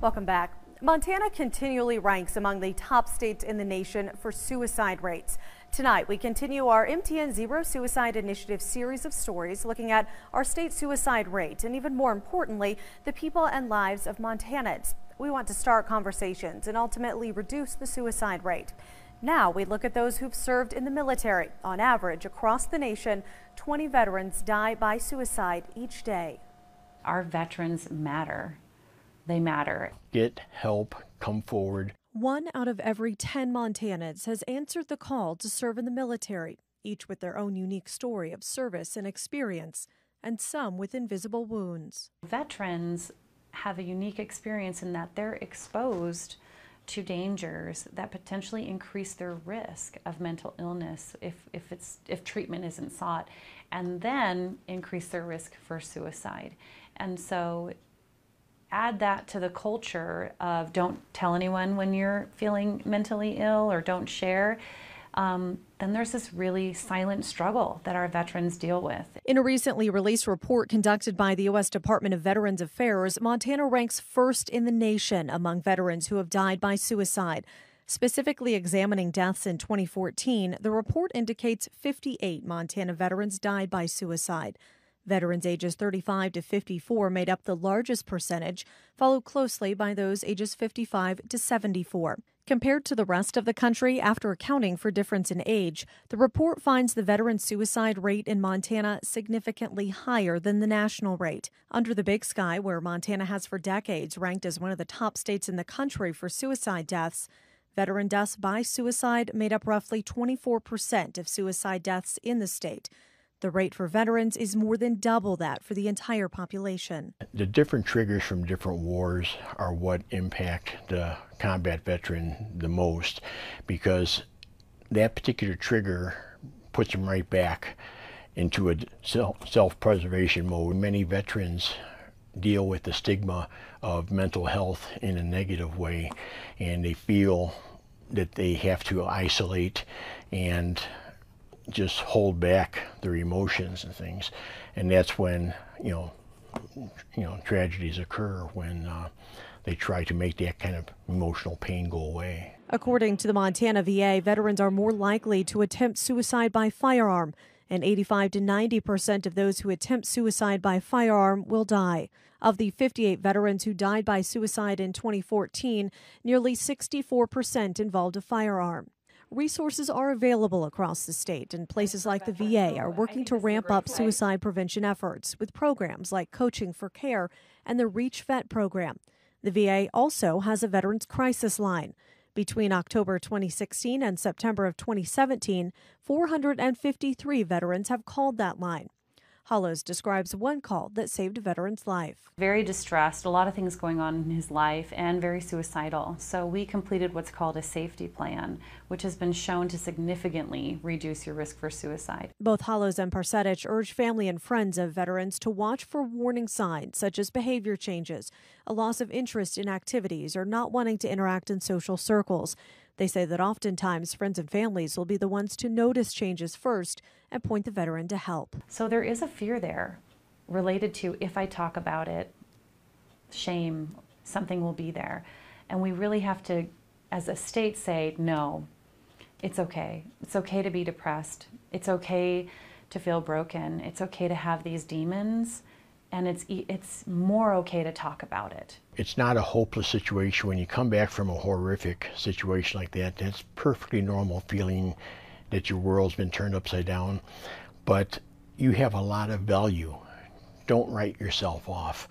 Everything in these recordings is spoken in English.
Welcome back. Montana continually ranks among the top states in the nation for suicide rates. Tonight, we continue our MTN Zero Suicide Initiative series of stories looking at our state suicide rate and, even more importantly, the people and lives of Montanans. We want to start conversations and ultimately reduce the suicide rate. Now we look at those who've served in the military. On average, across the nation, 20 veterans die by suicide each day. Our veterans matter. They matter. Get help, come forward. 1 out of every 10 Montanans has answered the call to serve in the military, each with their own unique story of service and experience, and some with invisible wounds. Veterans have a unique experience in that they're exposed to dangers that potentially increase their risk of mental illness if treatment isn't sought, and then increase their risk for suicide. And so add that to the culture of don't tell anyone when you're feeling mentally ill or don't share, then there's this really silent struggle that our veterans deal with. In a recently released report conducted by the U.S. Department of Veterans Affairs, Montana ranks first in the nation among veterans who have died by suicide. Specifically examining deaths in 2014, the report indicates 58 Montana veterans died by suicide. Veterans ages 35 to 54 made up the largest percentage, followed closely by those ages 55 to 74. Compared to the rest of the country, after accounting for difference in age, the report finds the veteran suicide rate in Montana significantly higher than the national rate. Under the Big Sky, where Montana has for decades ranked as one of the top states in the country for suicide deaths, veteran deaths by suicide made up roughly 24% of suicide deaths in the state. The rate for veterans is more than double that for the entire population. The different triggers from different wars are what impact the combat veteran the most, because that particular trigger puts them right back into a self-preservation mode. Many veterans deal with the stigma of mental health in a negative way, and they feel that they have to isolate and just hold back their emotions and things, and that's when tragedies occur, when they try to make that kind of emotional pain go away. According to the Montana VA, veterans are more likely to attempt suicide by firearm, and 85 to 90% of those who attempt suicide by firearm will die. Of the 58 veterans who died by suicide in 2014, nearly 64% involved a firearm. Resources are available across the state, and places like the VA are working to ramp up suicide prevention efforts with programs like Coaching for Care and the Reach Vet program. The VA also has a Veterans Crisis Line. Between October 2016 and September of 2017, 453 veterans have called that line. Hollows describes one call that saved a veteran's life. Very distressed, a lot of things going on in his life, and very suicidal. So we completed what's called a safety plan, which has been shown to significantly reduce your risk for suicide. Both Hollows and Parsetich urge family and friends of veterans to watch for warning signs such as behavior changes, a loss of interest in activities, or not wanting to interact in social circles. They say that oftentimes friends and families will be the ones to notice changes first and point the veteran to help. So there is a fear there related to, if I talk about it, shame, something will be there. And we really have to, as a state, say, no, it's okay. It's okay to be depressed. It's okay to feel broken. It's okay to have these demons. And it's more okay to talk about it. It's not a hopeless situation. When you come back from a horrific situation like that, that's perfectly normal, feeling that your world's been turned upside down. But you have a lot of value. Don't write yourself off.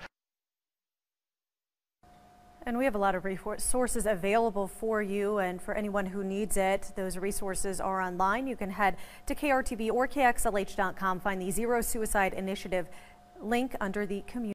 And we have a lot of resources available for you and for anyone who needs it. Those resources are online. You can head to KRTV or KXLH.com, find the Zero Suicide Initiative link under the community.